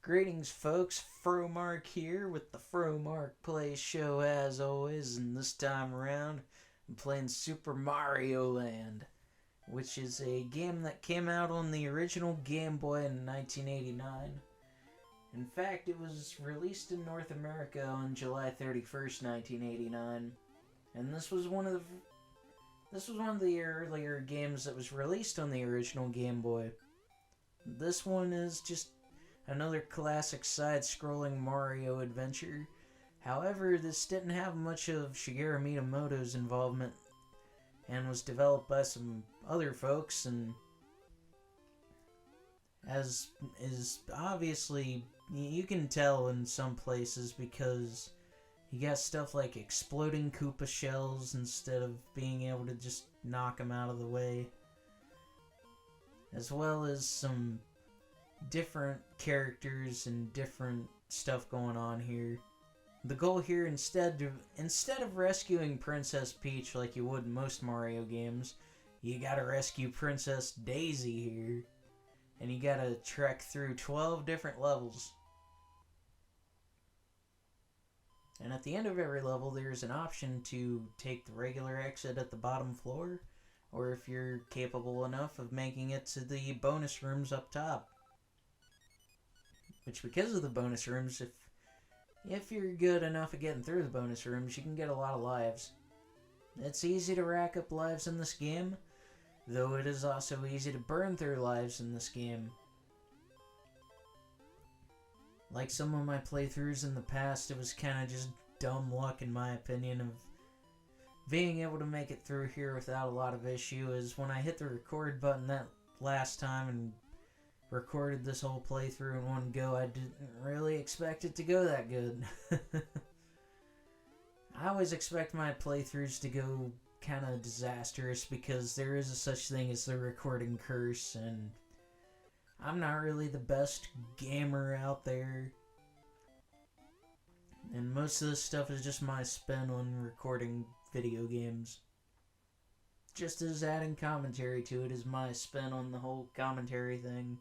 Greetings, folks. Fromark here with the Fromark Play Show as always, and this time around, I'm playing Super Mario Land, which is a game that came out on the original Game Boy in 1989. In fact, it was released in North America on July 31st, 1989, and this was one of the earlier games that was released on the original Game Boy. This one is just another classic side-scrolling Mario adventure. However, this didn't have much of Shigeru Miyamoto's involvement and was developed by some other folks, and as is obviously, you can tell in some places because you got stuff like exploding Koopa shells instead of being able to just knock them out of the way, as well as some different characters and different stuff going on here. The goal here, instead of rescuing Princess Peach like you would in most Mario games, you gotta rescue Princess Daisy here. And you gotta trek through 12 different levels. And at the end of every level, there's an option to take the regular exit at the bottom floor, or if you're capable enough of making it to the bonus rooms up top. Which, because of the bonus rooms, if you're good enough at getting through the bonus rooms, you can get a lot of lives. It's easy to rack up lives in this game, though it is also easy to burn through lives in this game. Like some of my playthroughs in the past, it was kind of just dumb luck in my opinion of being able to make it through here without a lot of issue, is when I hit the record button that last time and recorded this whole playthrough in one go, I didn't really expect it to go that good. I always expect my playthroughs to go kind of disastrous because there is a such thing as the recording curse, and I'm not really the best gamer out there. And most of this stuff is just my spin on recording video games. Just as adding commentary to it is my spin on the whole commentary thing.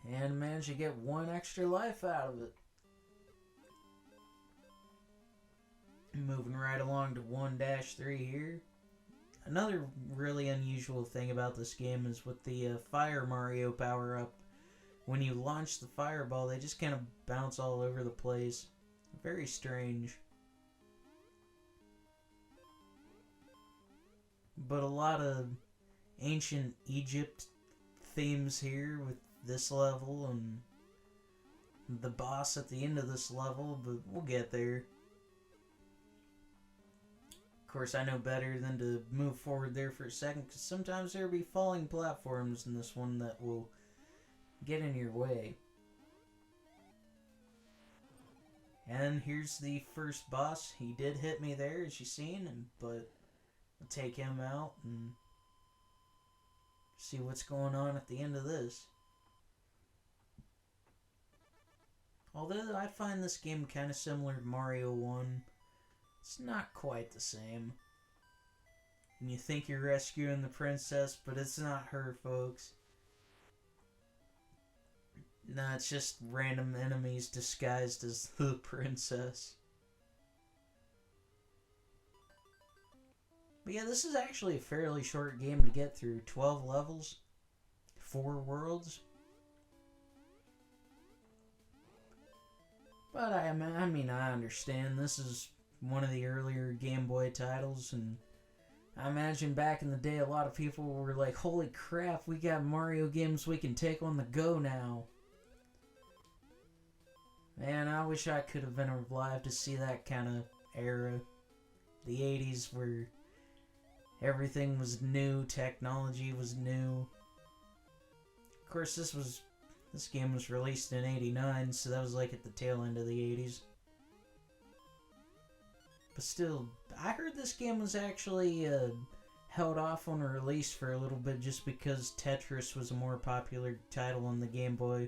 And managed to get one extra life out of it. Moving right along to 1-3 here. Another really unusual thing about this game is with the Fire Mario power-up. When you launch the fireball, they just kind of bounce all over the place. Very strange. But a lot of ancient Egypt themes here with this level and the boss at the end of this level, but we'll get there. Of course, I know better than to move forward there for a second, because sometimes there'll be falling platforms in this one that will get in your way. And here's the first boss. He did hit me there, as you've seen, but I'll take him out and see what's going on at the end of this. Although I find this game kind of similar to Mario 1, it's not quite the same. And you think you're rescuing the princess, but it's not her, folks. No, it's just random enemies disguised as the princess. But yeah, this is actually a fairly short game to get through. 12 levels, 4 worlds. But I understand. This is one of the earlier Game Boy titles, and I imagine back in the day a lot of people were like, holy crap, we got Mario games we can take on the go now. Man, I wish I could have been alive to see that kind of era. The 80s, where everything was new, technology was new. Of course, this game was released in 89, so that was like at the tail end of the 80s. But still, I heard this game was actually held off on a release for a little bit just because Tetris was a more popular title on the Game Boy.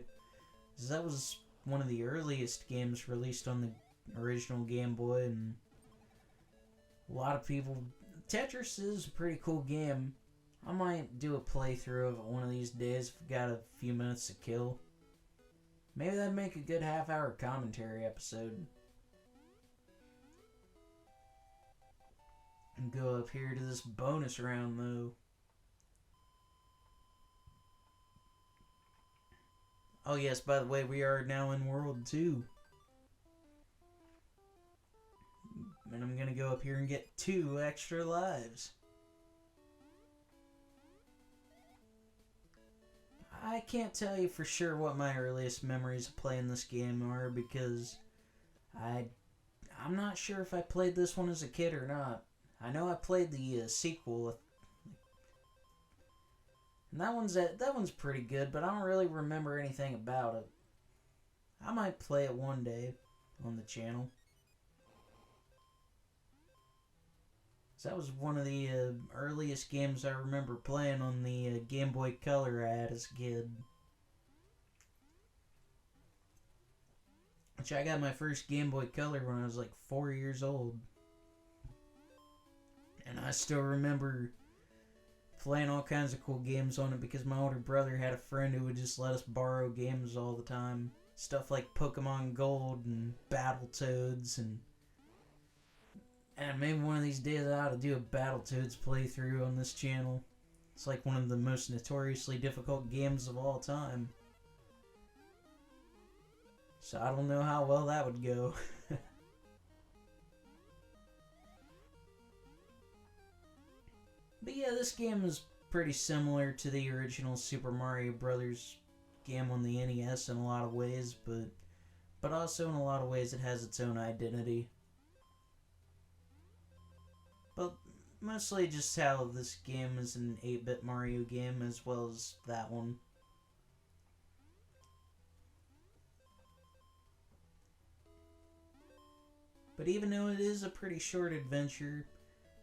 Because that was one of the earliest games released on the original Game Boy, and a lot of people... Tetris is a pretty cool game. I might do a playthrough of it one of these days if I've got a few minutes to kill. Maybe that'd make a good half-hour commentary episode. And go up here to this bonus round, though. Oh yes, by the way, we are now in World 2. And I'm gonna go up here and get 2 extra lives. I can't tell you for sure what my earliest memories of playing this game are because I'm not sure if I played this one as a kid or not. I know I played the sequel, and that one's pretty good, but I don't really remember anything about it. I might play it one day on the channel. So that was one of the earliest games I remember playing on the Game Boy Color I had as a kid. Which I got my first Game Boy Color when I was like 4 years old. And I still remember playing all kinds of cool games on it because my older brother had a friend who would just let us borrow games all the time. Stuff like Pokemon Gold and Battletoads and maybe one of these days I ought to do a Battletoads playthrough on this channel. It's like one of the most notoriously difficult games of all time. So I don't know how well that would go. But yeah, this game is pretty similar to the original Super Mario Brothers game on the NES in a lot of ways, but also in a lot of ways it has its own identity. But mostly just how this game is an 8-bit Mario game as well as that one. But even though it is a pretty short adventure,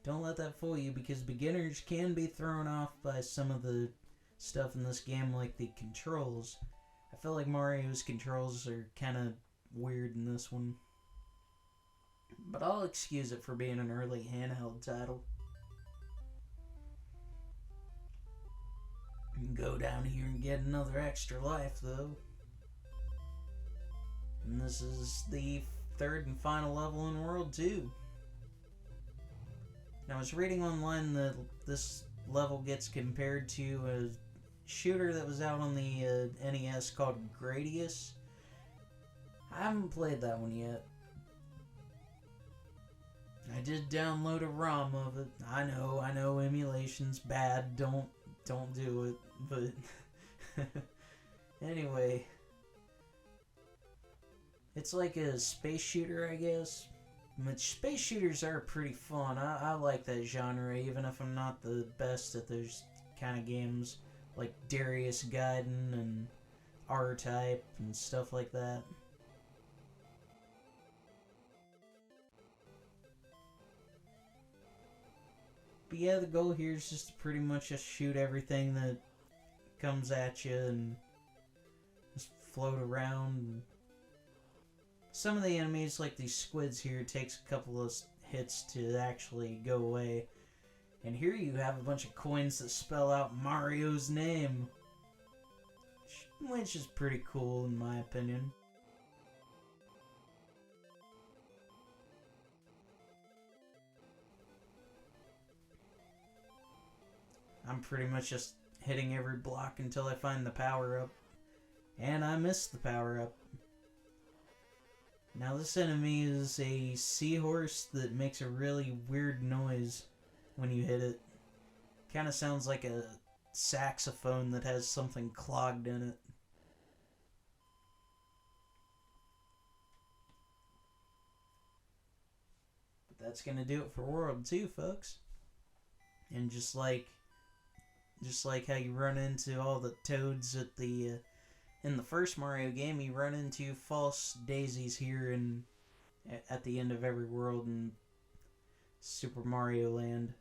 don't let that fool you because beginners can be thrown off by some of the stuff in this game like the controls. I feel like Mario's controls are kind of weird in this one. But I'll excuse it for being an early handheld title. Go down here and get another extra life though. And this is the third and final level in World 2. Now I was reading online that this level gets compared to a shooter that was out on the NES called Gradius. I haven't played that one yet. I did download a ROM of it. I know emulation's bad. Don't do it. But anyway, it's like a space shooter, I guess. But space shooters are pretty fun. I like that genre, even if I'm not the best at those kind of games, like Darius Gaiden and R-Type and stuff like that. But yeah, the goal here is just to pretty much just shoot everything that comes at you and just float around. Some of the enemies, like these squids here, takes a couple of hits to actually go away. And here you have a bunch of coins that spell out Mario's name, which is pretty cool in my opinion. I'm pretty much just hitting every block until I find the power-up. And I missed the power-up. Now this enemy is a seahorse that makes a really weird noise when you hit it. Kind of sounds like a saxophone that has something clogged in it. But that's gonna do it for World 2, folks. And just like how you run into all the toads at the in the first Mario game, you run into false daisies here at the end of every world in Super Mario Land.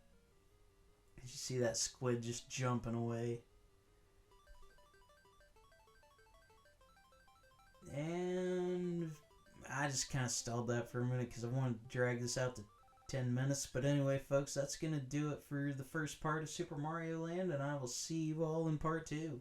You see that squid just jumping away. And I just kind of stalled that for a minute because I wanted to drag this out to 10 minutes. But anyway, folks, that's going to do it for the first part of Super Mario Land, and I will see you all in part 2.